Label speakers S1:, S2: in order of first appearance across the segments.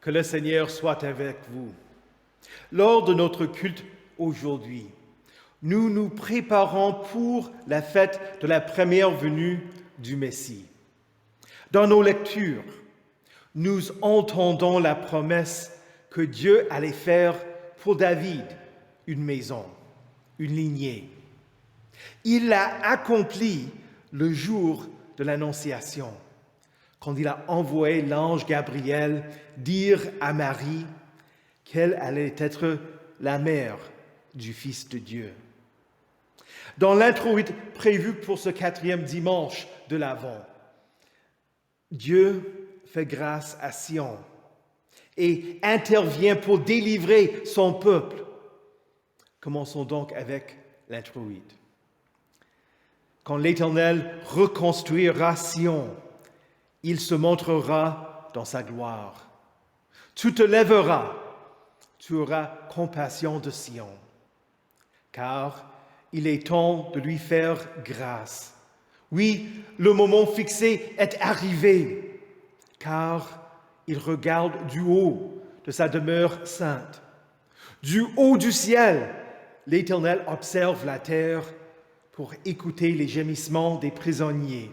S1: Que le Seigneur soit avec vous. Lors de notre culte aujourd'hui, nous nous préparons pour la fête de la première venue du Messie. Dans nos lectures, nous entendons la promesse que Dieu allait faire pour David une maison, une lignée. Il l'a accompli le jour de l'Annonciation, quand il a envoyé l'ange Gabriel dire à Marie qu'elle allait être la mère du Fils de Dieu. Dans l'introïde prévu pour ce 4e dimanche de l'Avent, Dieu fait grâce à Sion et intervient pour délivrer son peuple. Commençons donc avec l'introïde. Quand l'Éternel reconstruira Sion, il se montrera dans sa gloire. Tu te lèveras, tu auras compassion de Sion, car il est temps de lui faire grâce. Oui, le moment fixé est arrivé, car il regarde du haut de sa demeure sainte. Du haut du ciel, l'Éternel observe la terre pour écouter les gémissements des prisonniers,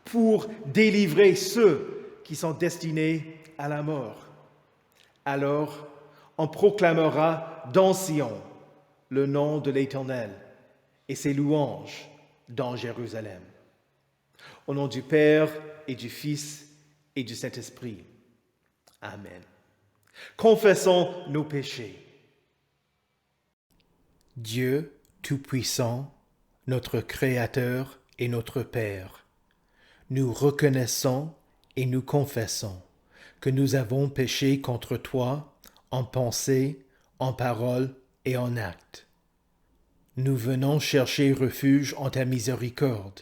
S1: pour délivrer ceux qui sont destinés à la mort. Alors, on proclamera dans Sion le nom de l'Éternel et ses louanges dans Jérusalem. Au nom du Père et du Fils et du Saint-Esprit. Amen. Confessons nos péchés. Dieu Tout-Puissant, notre Créateur et notre Père, nous reconnaissons et nous confessons que nous avons péché contre toi en pensée, en parole et en acte. Nous venons chercher refuge en ta miséricorde.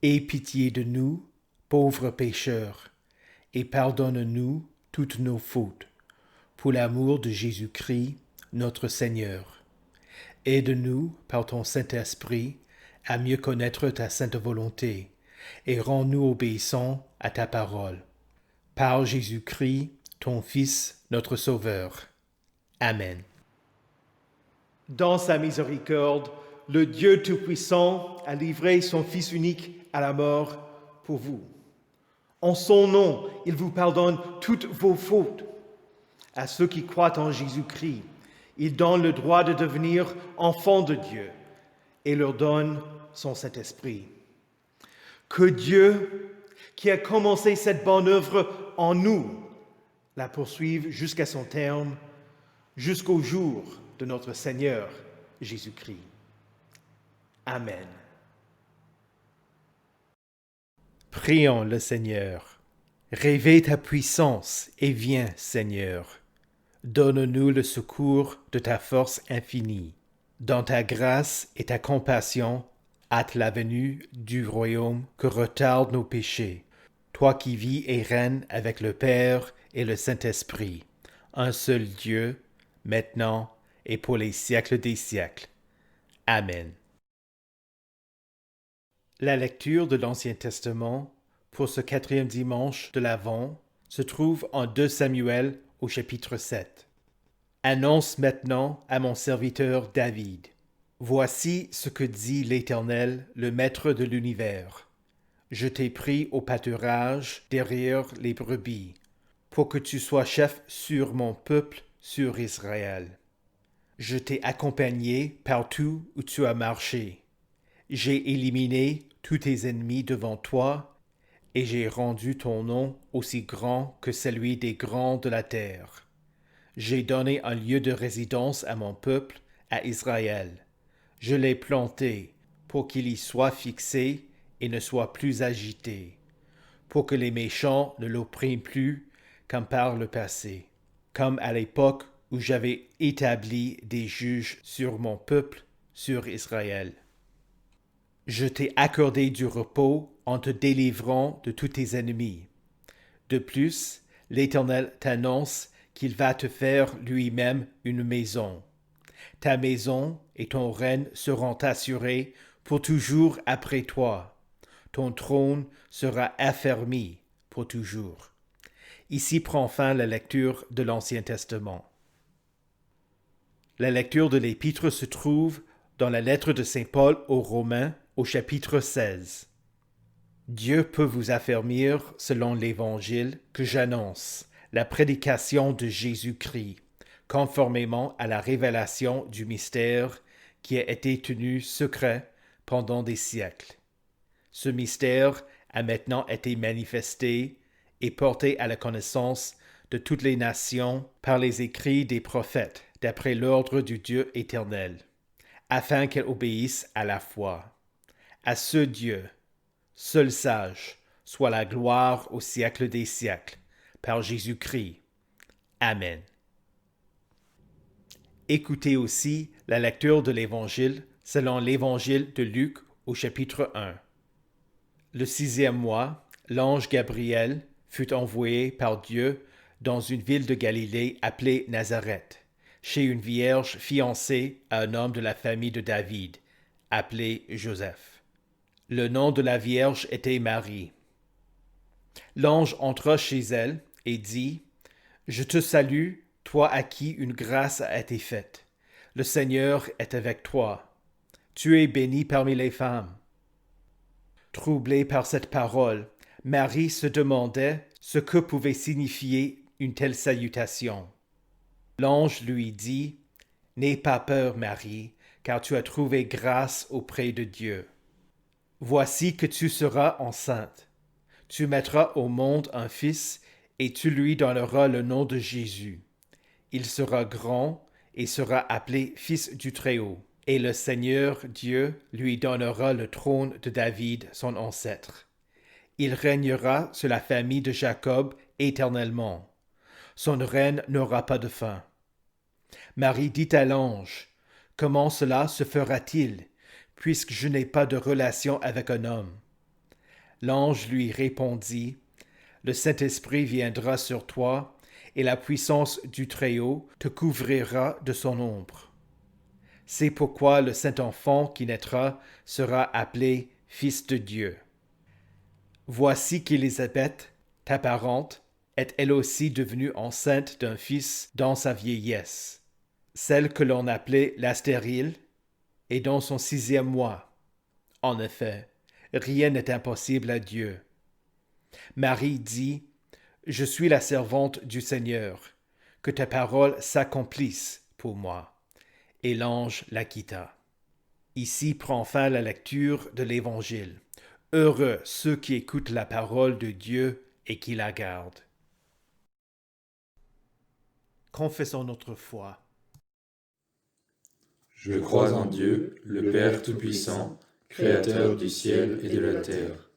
S1: Aie pitié de nous, pauvres pécheurs, et pardonne-nous toutes nos fautes, pour l'amour de Jésus-Christ, notre Seigneur. Aide-nous, par ton Saint-Esprit, à mieux connaître ta sainte volonté, et rends-nous obéissants à ta parole. Par Jésus-Christ, ton Fils, notre Sauveur. Amen. Dans sa miséricorde, le Dieu Tout-Puissant a livré son Fils unique à la mort pour vous. En son nom, il vous pardonne toutes vos fautes. À ceux qui croient en Jésus-Christ, il donne le droit de devenir enfants de Dieu et leur donne son Saint-Esprit. Que Dieu, qui a commencé cette bonne œuvre en nous, la poursuive jusqu'à son terme, jusqu'au jour de notre Seigneur Jésus-Christ. Amen. Prions le Seigneur. Réveille ta puissance et viens, Seigneur. Donne-nous le secours de ta force infinie. Dans ta grâce et ta compassion, hâte la venue du royaume que retardent nos péchés. Toi qui vis et règnes avec le Père et le Saint-Esprit, un seul Dieu, maintenant et pour les siècles des siècles. Amen. La lecture de l'Ancien Testament pour ce 4e dimanche de l'Avent se trouve en 2 Samuel au chapitre 7. Annonce maintenant à mon serviteur David. Voici ce que dit l'Éternel, le Maître de l'univers. Je t'ai pris au pâturage derrière les brebis, pour que tu sois chef sur mon peuple, sur Israël. Je t'ai accompagné partout où tu as marché. J'ai éliminé tous tes ennemis devant toi, et j'ai rendu ton nom aussi grand que celui des grands de la terre. J'ai donné un lieu de résidence à mon peuple, à Israël. Je l'ai planté pour qu'il y soit fixé et ne soit plus agité, pour que les méchants ne l'oppriment plus comme par le passé, comme à l'époque où j'avais établi des juges sur mon peuple, sur Israël. Je t'ai accordé du repos en te délivrant de tous tes ennemis. De plus, l'Éternel t'annonce qu'il va te faire lui-même une maison. Ta maison et ton règne seront assurés pour toujours après toi. Ton trône sera affermi pour toujours. Ici prend fin la lecture de l'Ancien Testament. La lecture de l'Épître se trouve dans la lettre de Saint Paul aux Romains au chapitre 16. Dieu peut vous affermir, selon l'Évangile que j'annonce, la prédication de Jésus-Christ, conformément à la révélation du mystère qui a été tenu secret pendant des siècles. Ce mystère a maintenant été manifesté et porté à la connaissance de toutes les nations par les écrits des prophètes, d'après l'ordre du Dieu éternel, afin qu'elles obéissent à la foi. À ce Dieu, seul sage, soit la gloire au siècle des siècles, par Jésus-Christ. Amen. Écoutez aussi la lecture de l'Évangile selon l'Évangile de Luc au chapitre 1. Le 6e mois, l'ange Gabriel fut envoyé par Dieu dans une ville de Galilée appelée Nazareth, chez une vierge fiancée à un homme de la famille de David, appelé Joseph. Le nom de la vierge était Marie. L'ange entra chez elle et dit : « Je te salue, toi à qui une grâce a été faite. Le Seigneur est avec toi. Tu es bénie parmi les femmes. » Troublée par cette parole, Marie se demandait ce que pouvait signifier une telle salutation. L'ange lui dit : « N'aie pas peur, Marie, car tu as trouvé grâce auprès de Dieu. Voici que tu seras enceinte. Tu mettras au monde un fils, et tu lui donneras le nom de Jésus. Il sera grand et sera appelé Fils du Très-Haut. Et le Seigneur Dieu lui donnera le trône de David, son ancêtre. Il régnera sur la famille de Jacob éternellement. Son règne n'aura pas de fin. » Marie dit à l'ange : « Comment cela se fera-t-il, puisque je n'ai pas de relation avec un homme ?» L'ange lui répondit : « Le Saint-Esprit viendra sur toi, et la puissance du Très-Haut te couvrira de son ombre. C'est pourquoi le Saint-Enfant qui naîtra sera appelé Fils de Dieu. Voici qu'Élisabeth, ta parente, est elle aussi devenue enceinte d'un fils dans sa vieillesse. Celle que l'on appelait la stérile est dans son 6e mois. En effet, rien n'est impossible à Dieu. » Marie dit : « Je suis la servante du Seigneur, que ta parole s'accomplisse pour moi. » Et l'ange la quitta. Ici prend fin la lecture de l'Évangile. Heureux ceux qui écoutent la parole de Dieu et qui la gardent. Confessons notre foi.
S2: Je crois en Dieu, le Père Tout-Puissant, Créateur du ciel et de la terre.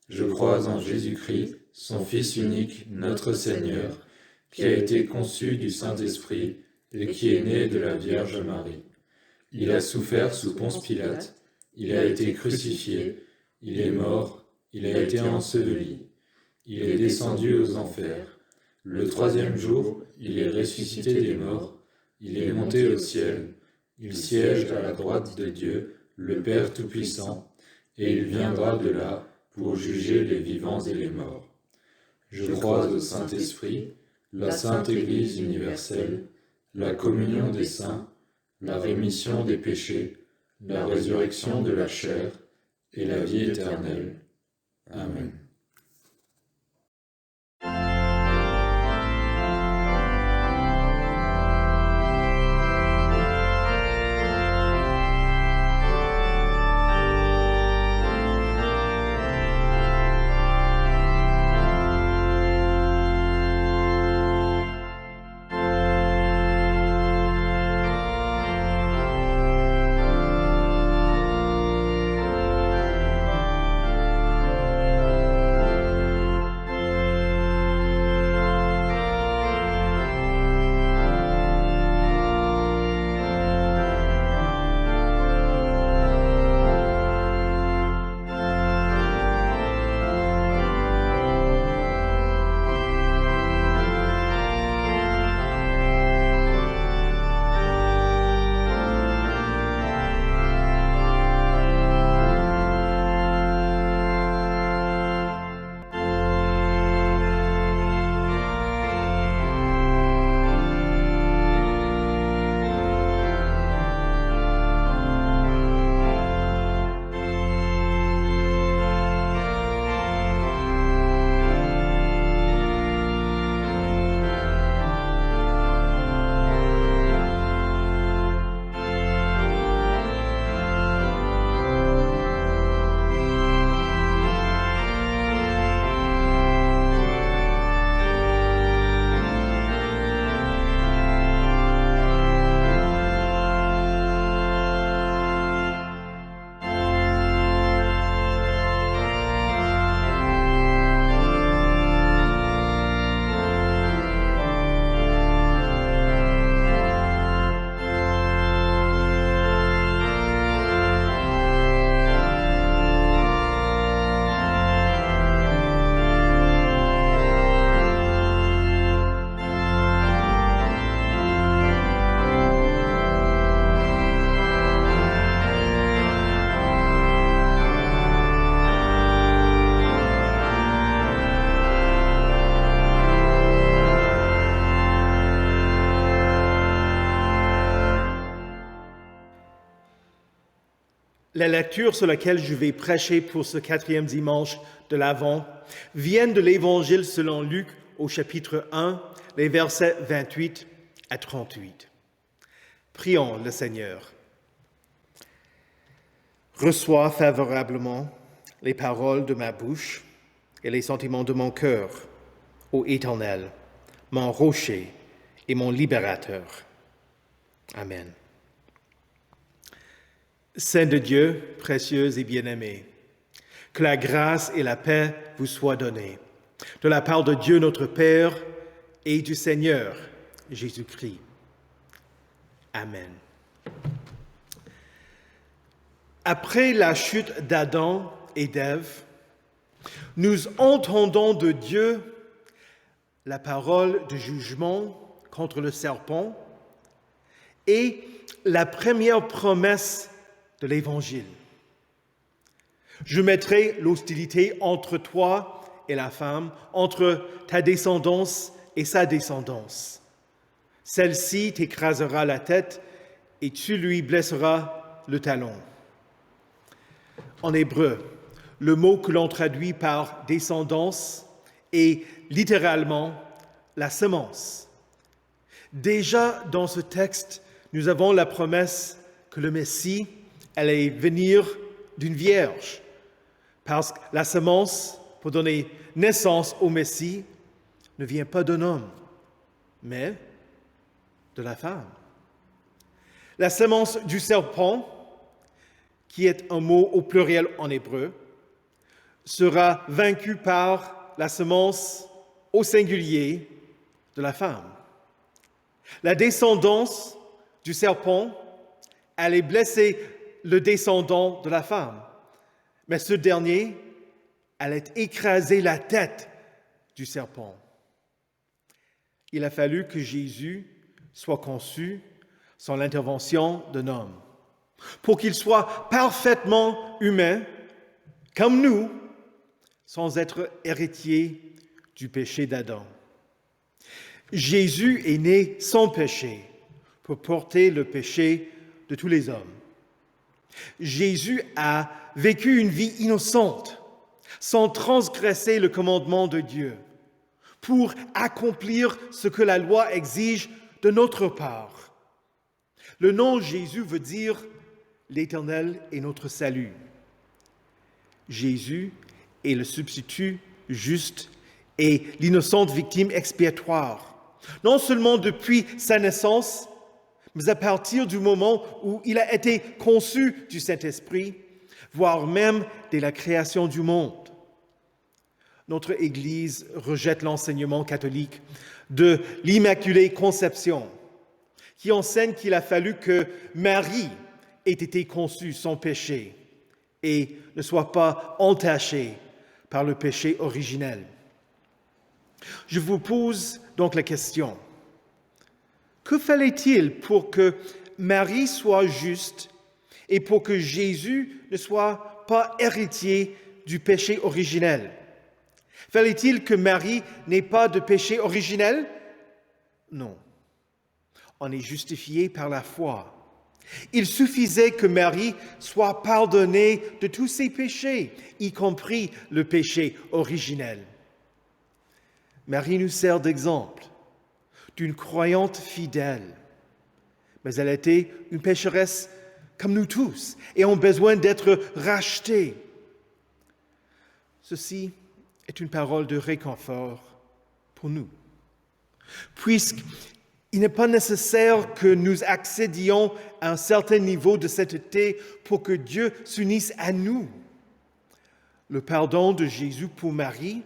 S2: Je crois en Jésus-Christ, son Fils unique, notre Seigneur, qui a été conçu du Saint-Esprit et qui est né de la Vierge Marie. Il a souffert sous Ponce Pilate, il a été crucifié, il est mort, il a été enseveli, il est descendu aux enfers. Le 3e jour, il est ressuscité des morts, il est monté au ciel, il siège à la droite de Dieu, le Père Tout-Puissant, et il viendra de là pour juger les vivants et les morts. Je crois au Saint-Esprit, la Sainte Église universelle, la communion des saints, la rémission des péchés, la résurrection de la chair et la vie éternelle. Amen.
S1: La lecture sur laquelle je vais prêcher pour ce 4e dimanche de l'Avent vient de l'Évangile selon Luc au chapitre 1, les versets 28 à 38. Prions le Seigneur. Reçois favorablement les paroles de ma bouche et les sentiments de mon cœur, ô Éternel, mon rocher et mon libérateur. Amen. Saint de Dieu, précieux et bien-aimé, que la grâce et la paix vous soient données, de la part de Dieu notre Père et du Seigneur Jésus-Christ. Amen. Après la chute d'Adam et d'Ève, nous entendons de Dieu la parole de jugement contre le serpent et la première promesse de l'Évangile. Je mettrai l'hostilité entre toi et la femme, entre ta descendance et sa descendance. Celle-ci t'écrasera la tête et tu lui blesseras le talon. En hébreu, le mot que l'on traduit par descendance est littéralement la semence. Déjà dans ce texte, nous avons la promesse que le Messie allait venir d'une vierge, parce que la semence, pour donner naissance au Messie, ne vient pas d'un homme, mais de la femme. La semence du serpent, qui est un mot au pluriel en hébreu, sera vaincue par la semence au singulier de la femme. La descendance du serpent allait blesser le descendant de la femme, mais ce dernier allait écraser la tête du serpent. Il a fallu que Jésus soit conçu sans l'intervention d'un homme, pour qu'il soit parfaitement humain, comme nous, sans être héritier du péché d'Adam. Jésus est né sans péché pour porter le péché de tous les hommes. Jésus a vécu une vie innocente, sans transgresser le commandement de Dieu, pour accomplir ce que la loi exige de notre part. Le nom Jésus veut dire « l'Éternel est notre salut ». Jésus est le substitut juste et l'innocente victime expiatoire, non seulement depuis sa naissance, mais à partir du moment où il a été conçu du Saint-Esprit, voire même dès la création du monde. Notre Église rejette l'enseignement catholique de l'Immaculée Conception, qui enseigne qu'il a fallu que Marie ait été conçue sans péché et ne soit pas entachée par le péché originel. Je vous pose donc la question. Que fallait-il pour que Marie soit juste et pour que Jésus ne soit pas héritier du péché originel? Fallait-il que Marie n'ait pas de péché originel? Non. On est justifié par la foi. Il suffisait que Marie soit pardonnée de tous ses péchés, y compris le péché originel. Marie nous sert d'exemple d'une croyante fidèle, mais elle était une pécheresse comme nous tous et a besoin d'être rachetée. Ceci est une parole de réconfort pour nous, puisqu'il n'est pas nécessaire que nous accédions à un certain niveau de sainteté pour que Dieu s'unisse à nous. Le pardon de Jésus pour Marie,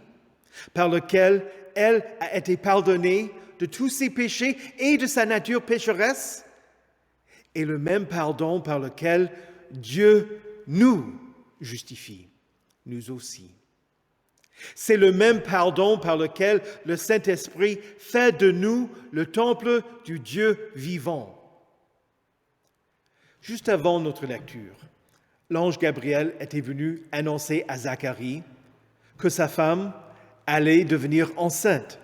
S1: par lequel elle a été pardonnée de tous ses péchés et de sa nature pécheresse, est le même pardon par lequel Dieu nous justifie, nous aussi. C'est le même pardon par lequel le Saint-Esprit fait de nous le temple du Dieu vivant. Juste avant notre lecture, l'ange Gabriel était venu annoncer à Zacharie que sa femme allait devenir enceinte.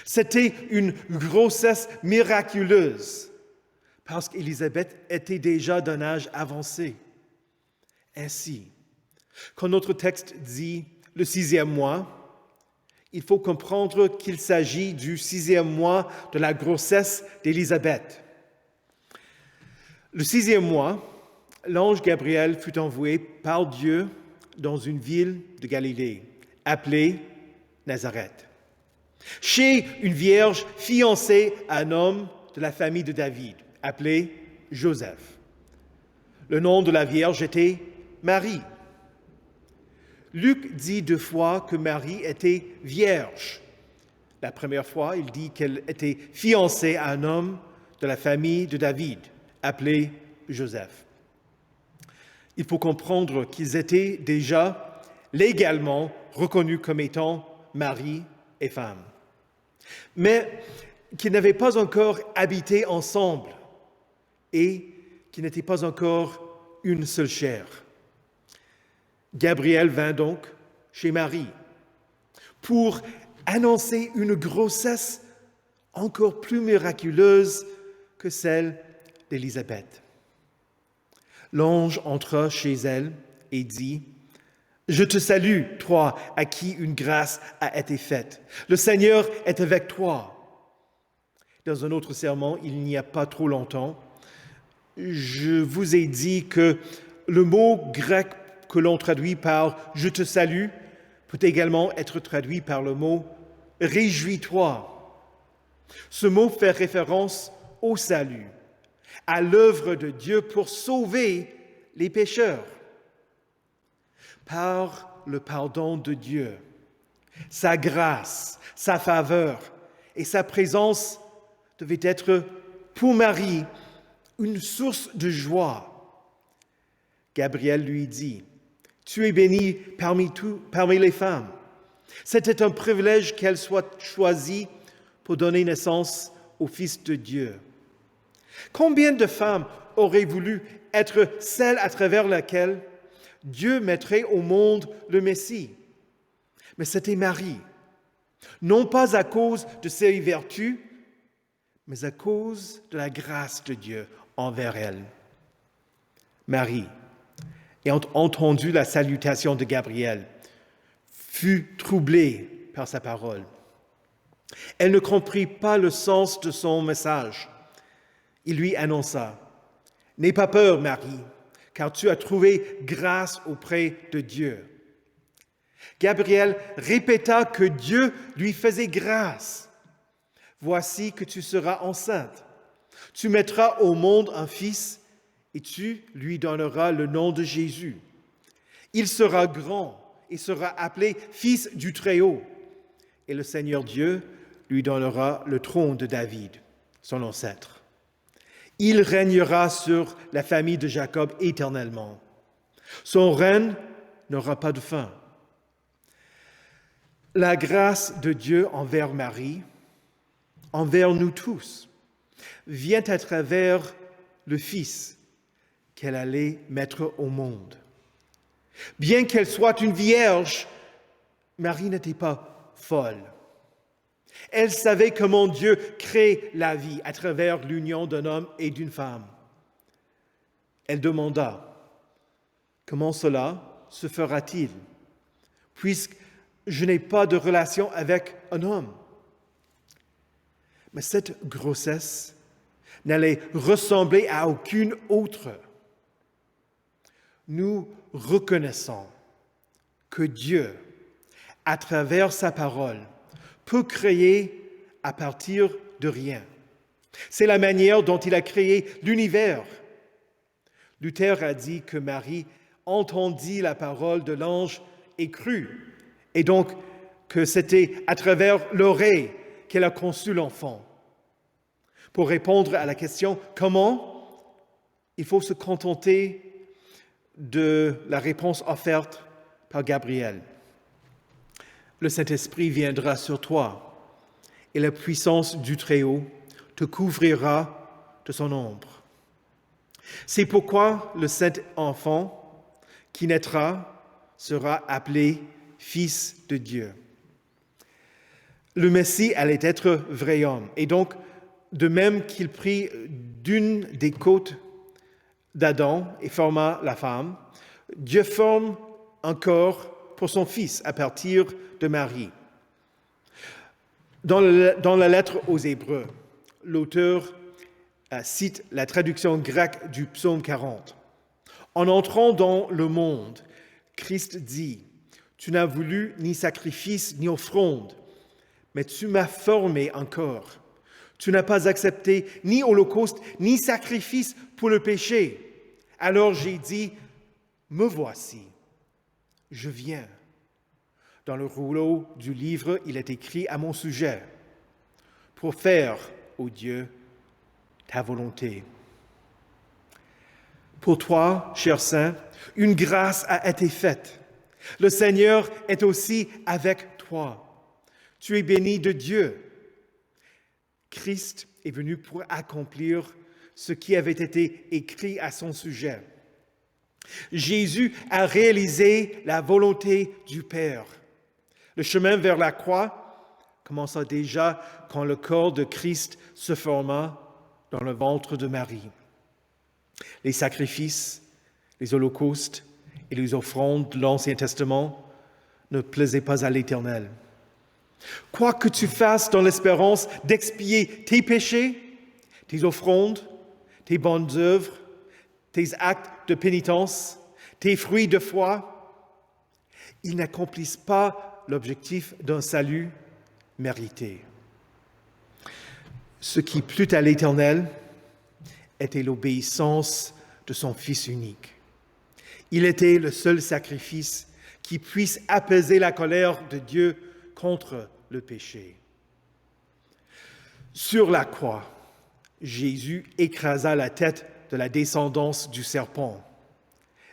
S1: C'était une grossesse miraculeuse parce qu'Élisabeth était déjà d'un âge avancé. Ainsi, quand notre texte dit le 6e mois, il faut comprendre qu'il s'agit du 6e mois de la grossesse d'Élisabeth. Le 6e mois, l'ange Gabriel fut envoyé par Dieu dans une ville de Galilée, appelée Nazareth, chez une vierge fiancée à un homme de la famille de David, appelé Joseph. Le nom de la vierge était Marie. Luc dit 2 fois que Marie était vierge. La première fois, il dit qu'elle était fiancée à un homme de la famille de David, appelé Joseph. Il faut comprendre qu'ils étaient déjà légalement reconnus comme étant mari et femme, mais qu'ils n'avaient pas encore habité ensemble et qu'ils n'étaient pas encore une seule chair. Gabriel vint donc chez Marie pour annoncer une grossesse encore plus miraculeuse que celle d'Élisabeth. L'ange entra chez elle et dit « Je te salue, toi à qui une grâce a été faite. Le Seigneur est avec toi. » Dans un autre sermon, il n'y a pas trop longtemps, je vous ai dit que le mot grec que l'on traduit par « je te salue » peut également être traduit par le mot « réjouis-toi ». Ce mot fait référence au salut, à l'œuvre de Dieu pour sauver les pécheurs. Par le pardon de Dieu, sa grâce, sa faveur et sa présence devaient être pour Marie une source de joie. Gabriel lui dit « Tu es bénie parmi les femmes. » C'était un privilège qu'elle soit choisie pour donner naissance au Fils de Dieu. Combien de femmes auraient voulu être celle à travers laquelle Dieu mettrait au monde le Messie? Mais c'était Marie, non pas à cause de ses vertus, mais à cause de la grâce de Dieu envers elle. Marie, ayant entendu la salutation de Gabriel, fut troublée par sa parole. Elle ne comprit pas le sens de son message. Il lui annonça « N'aie pas peur, Marie, car tu as trouvé grâce auprès de Dieu. » Gabriel répéta que Dieu lui faisait grâce. « Voici que tu seras enceinte. Tu mettras au monde un fils et tu lui donneras le nom de Jésus. Il sera grand et sera appelé Fils du Très-Haut. Et le Seigneur Dieu lui donnera le trône de David, son ancêtre. Il régnera sur la famille de Jacob éternellement. Son règne n'aura pas de fin. » La grâce de Dieu envers Marie, envers nous tous, vient à travers le Fils qu'elle allait mettre au monde. Bien qu'elle soit une vierge, Marie n'était pas folle. Elle savait comment Dieu crée la vie à travers l'union d'un homme et d'une femme. Elle demanda « Comment cela se fera-t-il, puisque je n'ai pas de relation avec un homme ?» Mais cette grossesse n'allait ressembler à aucune autre. Nous reconnaissons que Dieu, à travers sa parole, peut créer à partir de rien. C'est la manière dont il a créé l'univers. Luther a dit que Marie entendit la parole de l'ange et crut, et donc que c'était à travers l'oreille qu'elle a conçu l'enfant. Pour répondre à la question « Comment ?», il faut se contenter de la réponse offerte par Gabriel. Le Saint-Esprit viendra sur toi et la puissance du Très-Haut te couvrira de son ombre. C'est pourquoi le saint enfant qui naîtra sera appelé Fils de Dieu. Le Messie allait être vrai homme, et donc, de même qu'il prit d'une des côtes d'Adam et forma la femme, Dieu forme un corps pour son Fils à partir de Marie. Dans la lettre aux Hébreux, l'auteur cite la traduction grecque du psaume 40. En entrant dans le monde, Christ dit, « Tu n'as voulu ni sacrifice ni offrande, mais tu m'as formé un corps. Tu n'as pas accepté ni holocauste ni sacrifice pour le péché. Alors j'ai dit, me voici, je viens. » Dans le rouleau du livre, il est écrit à mon sujet, pour faire, ô Dieu, ta volonté. Pour toi, cher saint, une grâce a été faite. Le Seigneur est aussi avec toi. Tu es béni de Dieu. Christ est venu pour accomplir ce qui avait été écrit à son sujet. Jésus a réalisé la volonté du Père. Le chemin vers la croix commença déjà quand le corps de Christ se forma dans le ventre de Marie. Les sacrifices, les holocaustes et les offrandes de l'Ancien Testament ne plaisaient pas à l'Éternel. Quoi que tu fasses dans l'espérance d'expier tes péchés, tes offrandes, tes bonnes œuvres, tes actes de pénitence, tes fruits de foi, ils n'accomplissent pas l'objectif d'un salut mérité. Ce qui plut à l'Éternel était l'obéissance de son Fils unique. Il était le seul sacrifice qui puisse apaiser la colère de Dieu contre le péché. Sur la croix, Jésus écrasa la tête de la descendance du serpent.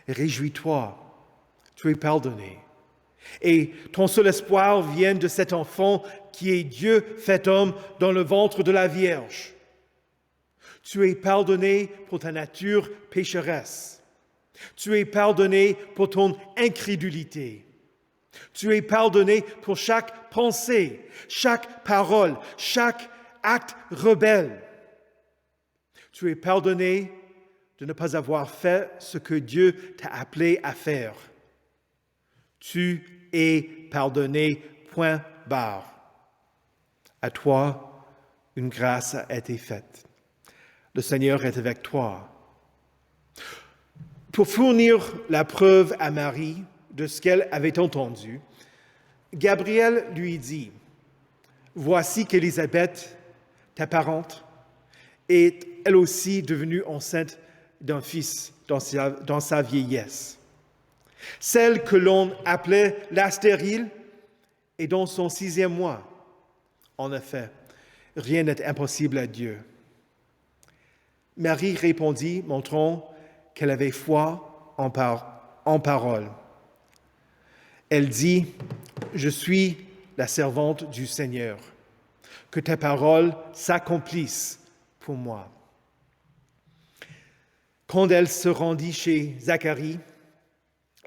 S1: Réjouis-toi, tu es pardonné. Et ton seul espoir vient de cet enfant qui est Dieu fait homme dans le ventre de la Vierge. Tu es pardonné pour ta nature pécheresse. Tu es pardonné pour ton incrédulité. Tu es pardonné pour chaque pensée, chaque parole, chaque acte rebelle. Tu es pardonné de ne pas avoir fait ce que Dieu t'a appelé à faire. Tu es pardonné, point barre. À toi, une grâce a été faite. Le Seigneur est avec toi. Pour fournir la preuve à Marie de ce qu'elle avait entendu, Gabriel lui dit, « Voici qu'Élisabeth, ta parente, est elle aussi devenue enceinte d'un fils dans sa vieillesse. Celle que l'on appelait la stérile est dans son 6e mois. En effet, rien n'est impossible à Dieu. » Marie répondit, montrant qu'elle avait foi en parole. Elle dit, « Je suis la servante du Seigneur, que ta parole s'accomplisse pour moi. » Quand elle se rendit chez Zacharie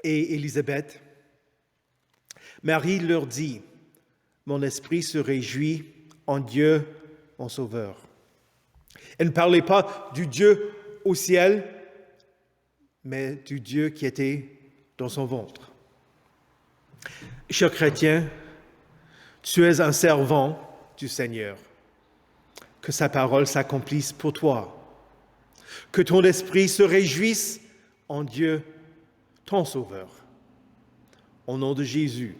S1: et Élisabeth, Marie leur dit, « Mon esprit se réjouit en Dieu, mon Sauveur. » Elle ne parlait pas du Dieu au ciel, mais du Dieu qui était dans son ventre. Cher chrétien, tu es un servant du Seigneur. Que sa parole s'accomplisse pour toi. Que ton esprit se réjouisse en Dieu, ton Sauveur. Au nom de Jésus.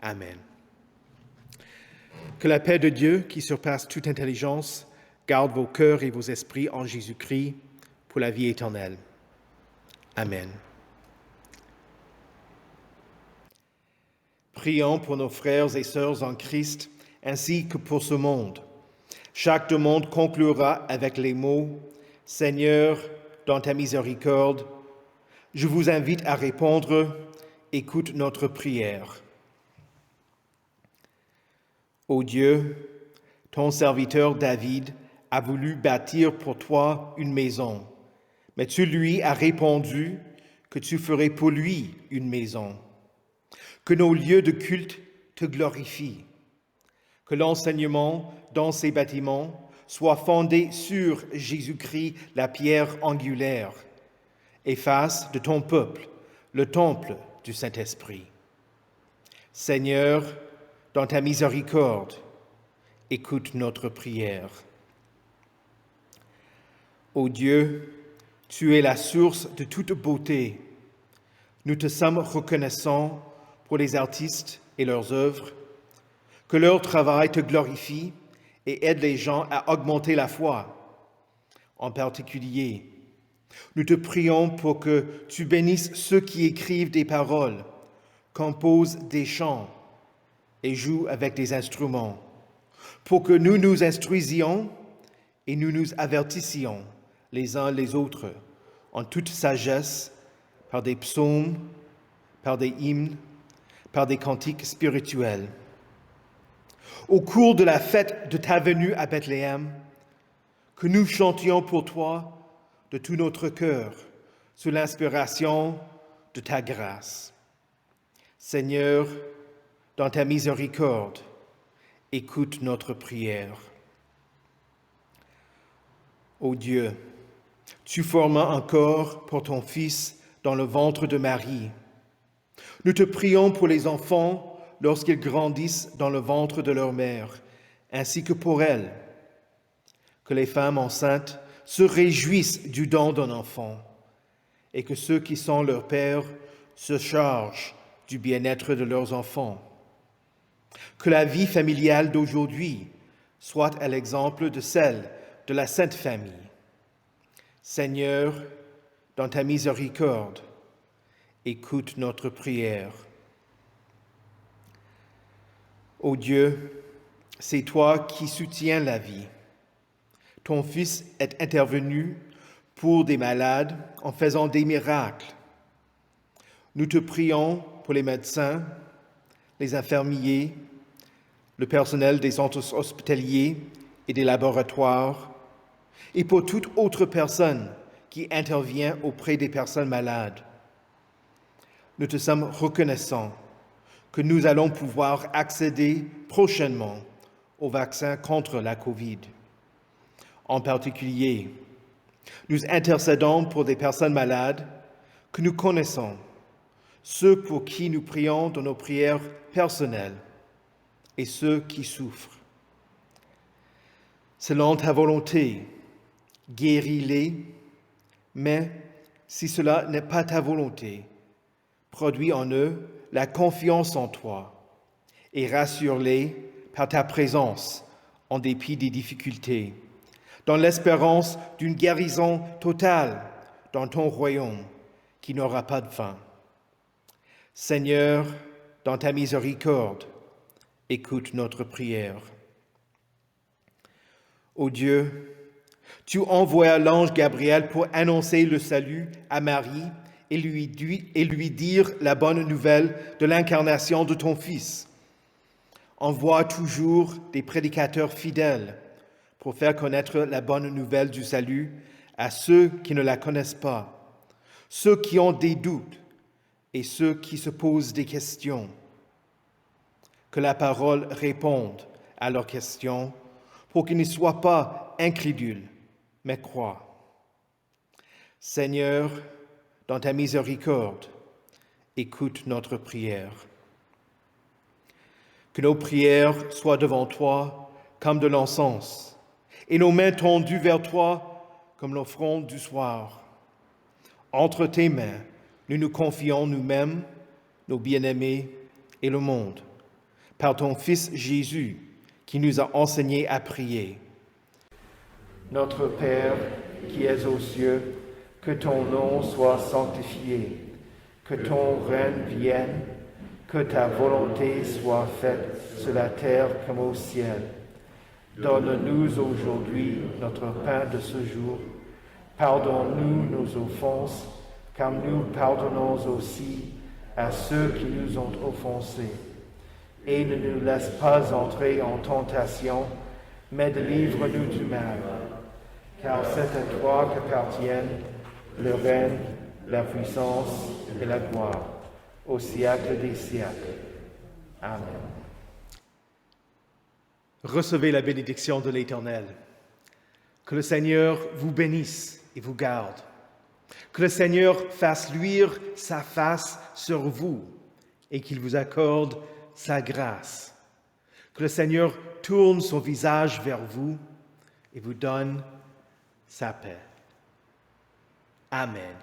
S1: Amen. Que la paix de Dieu, qui surpasse toute intelligence, garde vos cœurs et vos esprits en Jésus-Christ pour la vie éternelle. Amen. Prions pour nos frères et sœurs en Christ, ainsi que pour ce monde. Chaque demande conclura avec les mots « Seigneur, dans ta miséricorde, je vous invite à répondre, écoute notre prière. » Ô Dieu, ton serviteur David a voulu bâtir pour toi une maison, mais tu lui as répondu que tu ferais pour lui une maison. Que nos lieux de culte te glorifient. Que l'enseignement dans ces bâtiments soit fondé sur Jésus-Christ, la pierre angulaire, et fasse de ton peuple le temple du Saint-Esprit. Seigneur, dans ta miséricorde, écoute notre prière. Ô Dieu, tu es la source de toute beauté. Nous te sommes reconnaissants pour les artistes et leurs œuvres, que leur travail te glorifie et aide les gens à augmenter la foi. En particulier, nous te prions pour que tu bénisses ceux qui écrivent des paroles, composent des chants et jouent avec des instruments, pour que nous nous instruisions et nous nous avertissions les uns les autres en toute sagesse par des psaumes, par des hymnes, par des cantiques spirituels. Au cours de la fête de ta venue à Bethléem, que nous chantions pour toi de tout notre cœur, sous l'inspiration de ta grâce. Seigneur, dans ta miséricorde, écoute notre prière. Ô Dieu, tu formas un corps pour ton Fils dans le ventre de Marie. Nous te prions pour les enfants lorsqu'ils grandissent dans le ventre de leur mère, ainsi que pour elles, que les femmes enceintes se réjouissent du don d'un enfant et que ceux qui sont leurs pères se chargent du bien-être de leurs enfants. Que la vie familiale d'aujourd'hui soit à l'exemple de celle de la Sainte Famille. Seigneur, dans ta miséricorde, écoute notre prière. Ô Dieu, c'est toi qui soutiens la vie. Ton Fils est intervenu pour des malades en faisant des miracles. Nous te prions pour les médecins, les infirmiers, le personnel des centres hospitaliers et des laboratoires, et pour toute autre personne qui intervient auprès des personnes malades. Nous te sommes reconnaissants que nous allons pouvoir accéder prochainement au vaccin contre la COVID. En particulier, nous intercédons pour des personnes malades que nous connaissons, ceux pour qui nous prions dans nos prières personnelles et ceux qui souffrent. Selon ta volonté, guéris-les, mais si cela n'est pas ta volonté, produis en eux la confiance en toi et rassure-les par ta présence en dépit des difficultés, dans l'espérance d'une guérison totale dans ton royaume qui n'aura pas de fin. Seigneur, dans ta miséricorde, écoute notre prière. Ô Dieu, tu envoies l'ange Gabriel pour annoncer le salut à Marie et lui dire la bonne nouvelle de l'incarnation de ton Fils. Envoie toujours des prédicateurs fidèles pour faire connaître la bonne nouvelle du salut à ceux qui ne la connaissent pas, ceux qui ont des doutes et ceux qui se posent des questions. Que la parole réponde à leurs questions pour qu'ils ne soient pas incrédules, mais croient. Seigneur, dans ta miséricorde, écoute notre prière. Que nos prières soient devant toi comme de l'encens, et nos mains tendues vers toi comme l'offrande du soir. Entre tes mains, nous nous confions nous-mêmes, nos bien-aimés et le monde, par ton Fils Jésus, qui nous a enseigné à prier. Notre Père, qui es aux cieux, que ton nom soit sanctifié, que ton règne vienne, que ta volonté soit faite sur la terre comme au ciel. Donne-nous aujourd'hui notre pain de ce jour. Pardonne-nous nos offenses, comme nous pardonnons aussi à ceux qui nous ont offensés. Et ne nous laisse pas entrer en tentation, mais délivre-nous du mal. Car c'est à toi qu'appartiennent le règne, la puissance et la gloire, au siècle des siècles. Amen.
S3: Recevez la bénédiction de l'Éternel. Que le Seigneur vous bénisse et vous garde.
S1: Que le Seigneur fasse luire sa face sur vous et qu'il vous accorde sa grâce. Que le Seigneur tourne son visage vers vous et vous donne sa paix. Amen.